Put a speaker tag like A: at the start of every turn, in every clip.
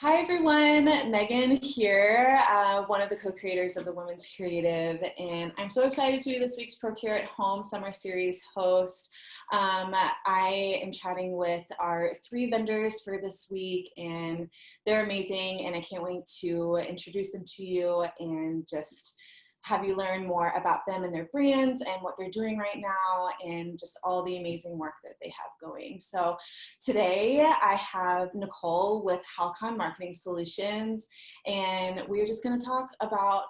A: Hi everyone, Megan here, one of the co-creators of the Women's Creative, and I'm so excited to be this week's Procure at Home Summer Series host. I am chatting with our 3 vendors for this week, and they're amazing, and I can't wait to introduce them to you and just have you learn more about them and their brands and what they're doing right now and just all the amazing work that they have going. So today I have Nicole with Halcon Marketing Solutions, and we're just going to talk about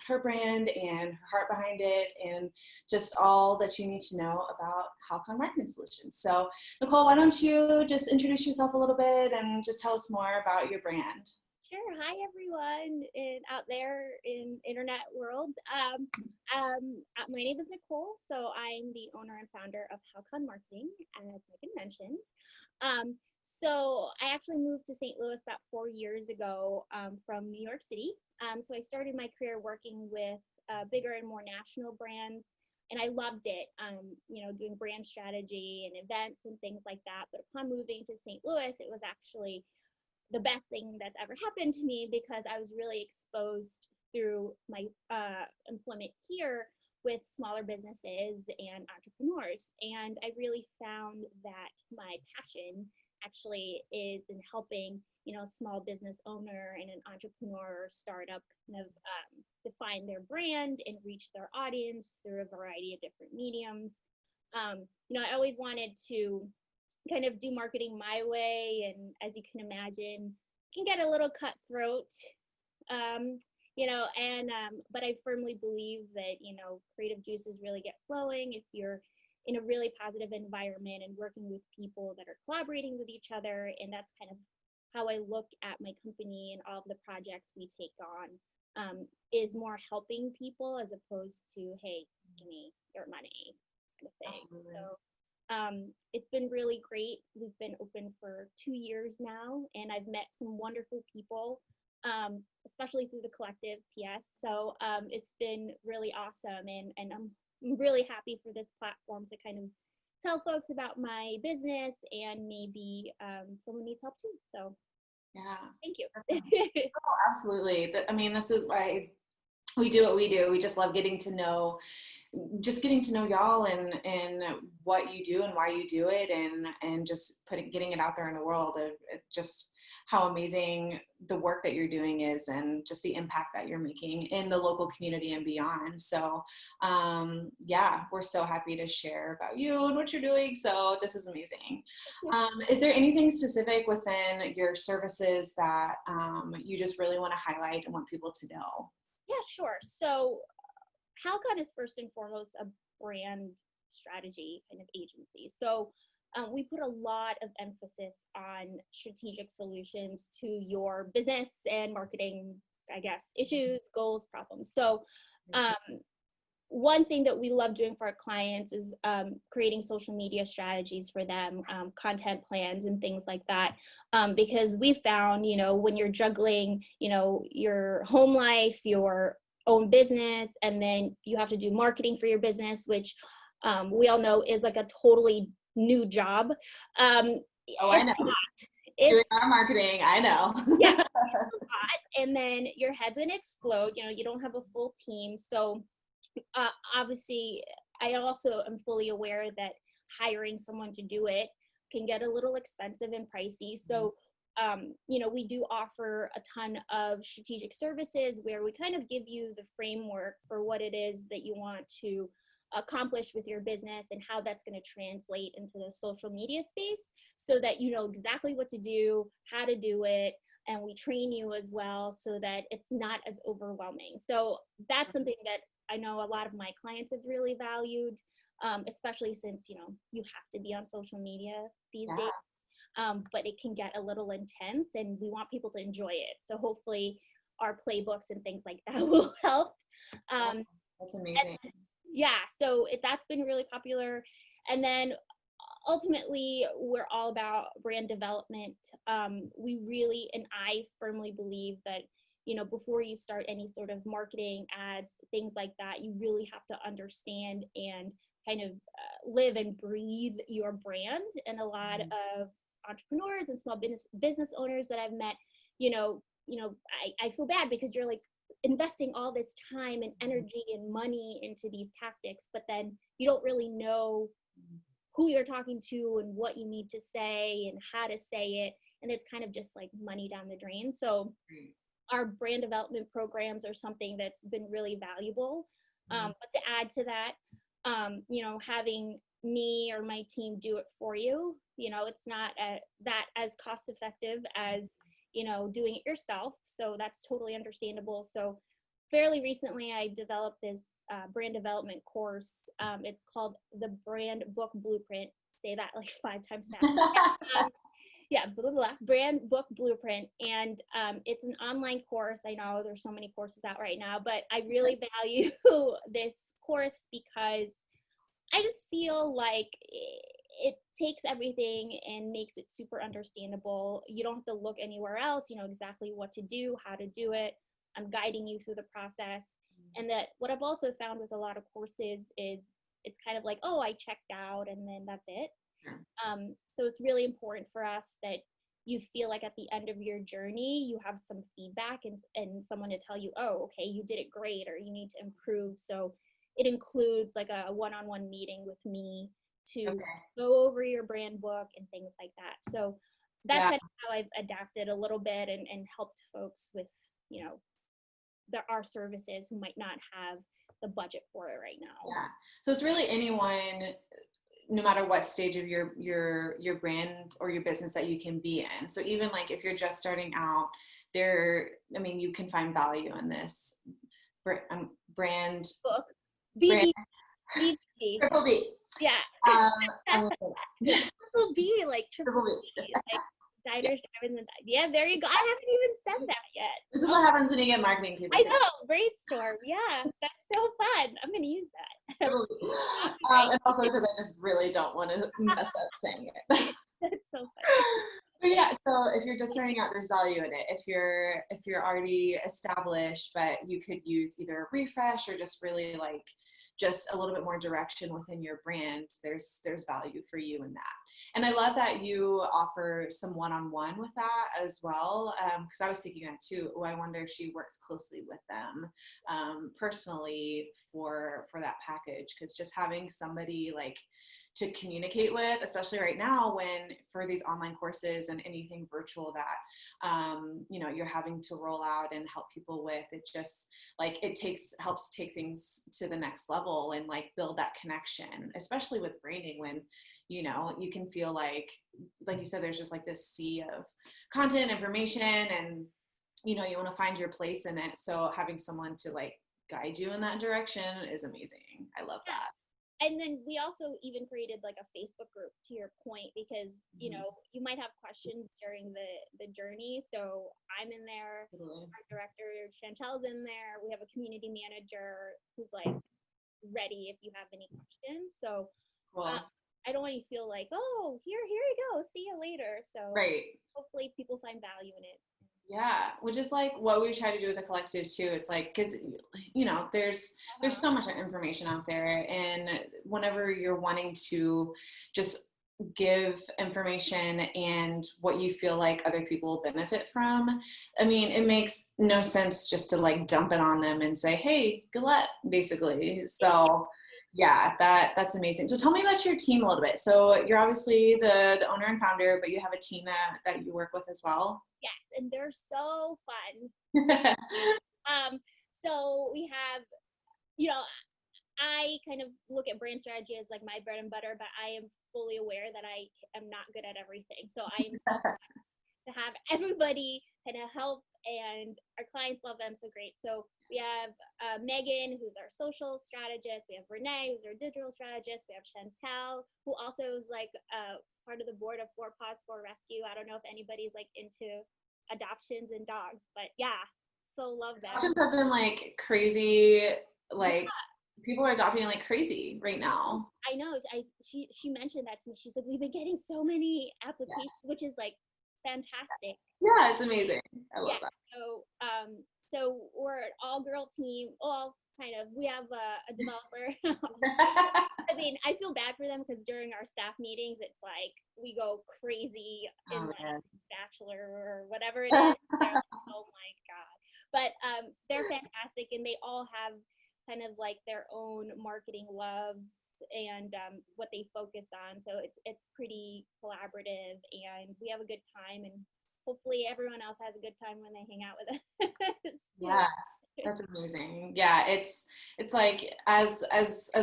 A: her brand and her heart behind it and just all that you need to know about Halcon Marketing Solutions. So Nicole, why don't you just introduce yourself a little bit and just tell us more about your brand?
B: Sure. Hi, everyone out there in internet world. My name is Nicole, so I'm the owner and founder of Halcon Marketing, as Megan mentioned. So I actually moved to St. Louis about 4 years ago from New York City. So I started my career working with bigger and more national brands, and I loved it, doing brand strategy and events and things like that. But upon moving to St. Louis, it was actually the best thing that's ever happened to me because I was really exposed through my employment here with smaller businesses and entrepreneurs. And I really found that my passion actually is in helping, a small business owner and an entrepreneur or startup kind of define their brand and reach their audience through a variety of different mediums. I always wanted to kind of do marketing my way, and as you can imagine, can get a little cutthroat, but I firmly believe that creative juices really get flowing if you're in a really positive environment and working with people that are collaborating with each other. And that's kind of how I look at my company and all of the projects we take on, is more helping people as opposed to, hey, give me your money kind of thing.
A: Absolutely.
B: So it's been really great. We've been open for 2 years now, and I've met some wonderful people, especially through the collective PS. So it's been really awesome, and I'm really happy for this platform to kind of tell folks about my business, and maybe someone needs help too. So
A: yeah,
B: thank you.
A: Oh, absolutely. This is why we do what we do. We just love getting to know y'all and what you do and why you do it, and just getting it out there in the world of just how amazing the work that you're doing is and just the impact that you're making in the local community and beyond. So we're so happy to share about you and what you're doing. So this is amazing. Is there anything specific within your services that you just really want to highlight and want people to know?
B: Yeah, sure. So Halcon is first and foremost a brand strategy kind of agency. So we put a lot of emphasis on strategic solutions to your business and marketing, issues, goals, problems. So one thing that we love doing for our clients is creating social media strategies for them, content plans and things like that. Because we found, when you're juggling, your home life, your own business, and then you have to do marketing for your business, which we all know is like a totally new job.
A: I know. Doing our marketing, I know.
B: Yeah, it's a lot. And then your head's gonna explode. You don't have a full team. So obviously, I also am fully aware that hiring someone to do it can get a little expensive and pricey. So we do offer a ton of strategic services where we kind of give you the framework for what it is that you want to accomplish with your business and how that's going to translate into the social media space so that you know exactly what to do, how to do it, and we train you as well so that it's not as overwhelming. So that's something that I know a lot of my clients have really valued, especially since, you have to be on social media these days. But it can get a little intense and we want people to enjoy it. So hopefully our playbooks and things like that will help.
A: That's amazing.
B: So that's been really popular. And then ultimately, we're all about brand development. We really, and I firmly believe that, before you start any sort of marketing, ads, things like that, you really have to understand and kind of live and breathe your brand. And a lot of entrepreneurs and small business owners that I've met, I feel bad because you're like investing all this time and energy and money into these tactics, but then you don't really know who you're talking to and what you need to say and how to say it. And it's kind of just like money down the drain. So our brand development programs are something that's been really valuable. But to add to that, having me or my team do it for you, it's not that as cost effective as, doing it yourself. So that's totally understandable. So fairly recently, I developed this brand development course. It's called the Brand Book Blueprint. Say that like 5 times fast. Blah, blah, blah, Brand Book Blueprint. And it's an online course. I know there's so many courses out right now, but I really value this course because I just feel like it takes everything and makes it super understandable. You don't have to look anywhere else. You know exactly what to do, how to do it. I'm guiding you through the process. And that what I've also found with a lot of courses is it's kind of like, oh, I checked out and then that's it. So it's really important for us that you feel like at the end of your journey, you have some feedback and someone to tell you, oh, okay, you did it great, or you need to improve. So it includes like a one-on-one meeting with me to go over your brand book and things like that. So that's kind of how I've adapted a little bit and helped folks with, our services who might not have the budget for it right now.
A: Yeah. So it's really anyone, no matter what stage of your brand or your business that you can be in. So even like if you're just starting out you can find value in this brand
B: book.
A: BB.
B: Triple B. Yeah. Triple B, like triple B. Like diners, drive-ins, and yeah, there you go. I haven't even said that yet.
A: This is what happens when you get marketing people.
B: I know, brainstorm. Yeah, that's so fun. I'm gonna use that.
A: And also because I just really don't want to mess up saying it.
B: That's so funny.
A: But yeah, so if you're just starting out, there's value in it. If you're already established, but you could use either a refresh or just really like just a little bit more direction within your brand, there's value for you in that. And I love that you offer some one-on-one with that as well, because I was thinking that too. Oh, I wonder if she works closely with them personally for that package, because just having somebody like to communicate with, especially right now when for these online courses and anything virtual that you're having to roll out and help people with, it just like helps take things to the next level and like build that connection, especially with branding when you can feel like you said, there's just like this sea of content, information, and you want to find your place in it. So having someone to like guide you in that direction is amazing. I love that.
B: And then we also even created like a Facebook group, to your point, because, you might have questions during the journey. So I'm in there, our director, Chantel's in there. We have a community manager who's like ready if you have any questions. So I don't want you to feel like, oh, here you go, see you later. So hopefully people find value in it.
A: Yeah, which is like what we try to do with the collective too. It's like, because there's so much information out there, and whenever you're wanting to just give information and what you feel like other people will benefit from, I mean, it makes no sense just to like dump it on them and say, hey, Galette, basically. So yeah, that's amazing. So tell me about your team a little bit. So you're obviously the owner and founder, but you have a team that you work with as well.
B: Yes, and they're so fun. So we have, I kind of look at brand strategy as like my bread and butter, but I am fully aware that I am not good at everything. So I am so to have everybody kind of help, and our clients love them so great. So we have Megan, who's our social strategist. We have Renee, who's our digital strategist. We have Chantel, who also is like part of the board of 4 Paws for Rescue. I don't know if anybody's like into adoptions and dogs, but yeah, so love that.
A: Adoptions have been like crazy, like people are adopting like crazy right now.
B: I know. She mentioned that to me. She's like, we've been getting so many applications, which is like fantastic.
A: Yeah, it's amazing. I love that.
B: So we're an all-girl team. Well, kind of. We have a developer. I mean, I feel bad for them because during our staff meetings, it's like we go crazy in like Bachelor or whatever it is. Oh my God. But they're fantastic, and they all have kind of like their own marketing loves and what they focus on. So it's pretty collaborative, and we have a good time, and hopefully everyone else has a good time when they hang out with us.
A: Yeah, that's amazing. Yeah, it's like as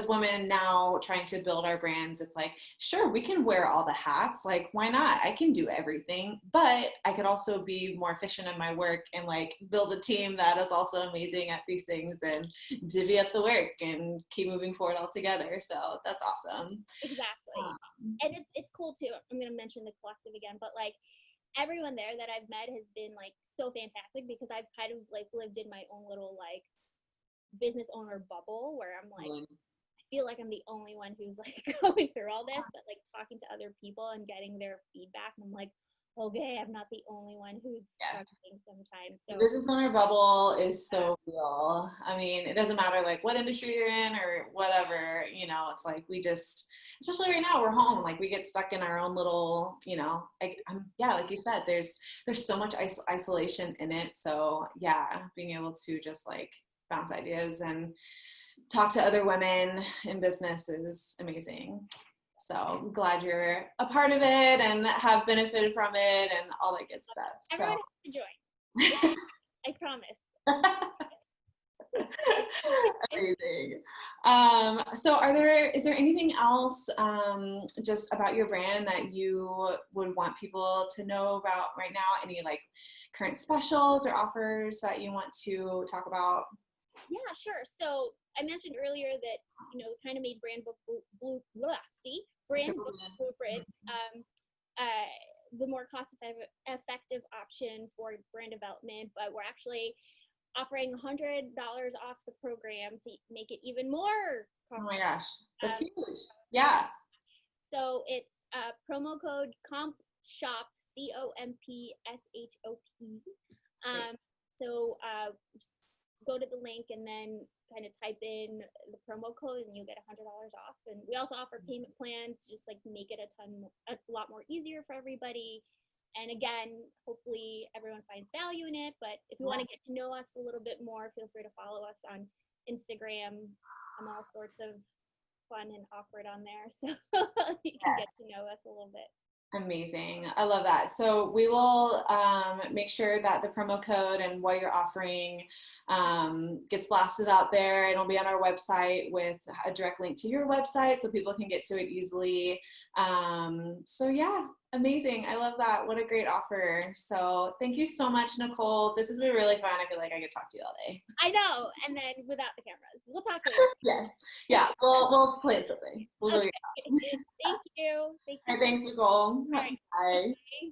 A: women now trying to build our brands, it's like, sure, we can wear all the hats. Like, why not? I can do everything, but I could also be more efficient in my work and like build a team that is also amazing at these things and divvy up the work and keep moving forward all together. So that's awesome.
B: Exactly. And it's cool too. I'm going to mention the collective again, but like everyone there that I've met has been like so fantastic because I've kind of like lived in my own little like business owner bubble where I'm like, I feel like I'm the only one who's like going through all this, but like talking to other people and getting their feedback, and I'm like, okay, I'm not the only one who's struggling sometimes. So
A: the business owner bubble is so real. I mean, it doesn't matter like what industry you're in or whatever, you know, it's like we just, especially right now, we're home, like we get stuck in our own little, you know, like you said, there's so much isolation in it. So yeah, being able to just like bounce ideas and talk to other women in business is amazing. So I'm glad you're a part of it and have benefited from it and all that good stuff.
B: Everyone has to join. I promise.
A: Amazing. So is there anything else just about your brand that you would want people to know about right now? Any like current specials or offers that you want to talk about?
B: Yeah, sure. So I mentioned earlier that, you know, kind of made brand book blueprint the more cost effective option for brand development, but we're actually offering $100 off the program to make it even more cost.
A: Oh my gosh, that's huge. Yeah.
B: So it's promo code COMPSHOP, COMPSHOP. So just go to the link and then kind of type in the promo code and you'll get $100 off. And we also offer payment plans to just like make it a lot more easier for everybody. And again, hopefully everyone finds value in it. But if you want to get to know us a little bit more, feel free to follow us on Instagram. I'm all sorts of fun and awkward on there, so you can get to know us a little bit.
A: Amazing. I love that. So we will make sure that the promo code and what you're offering gets blasted out there. It'll be on our website with a direct link to your website so people can get to it easily. So yeah, amazing. I love that. What a great offer. So thank you so much, Nicole. This has been really fun. I feel like I could talk to you all day.
B: I know. And then without the cameras, we'll talk to you.
A: Yes. Yeah. We'll plan something. We'll
B: okay. Thank you.
A: Thanks, Nicole.
B: All right.
A: Bye.
B: Bye.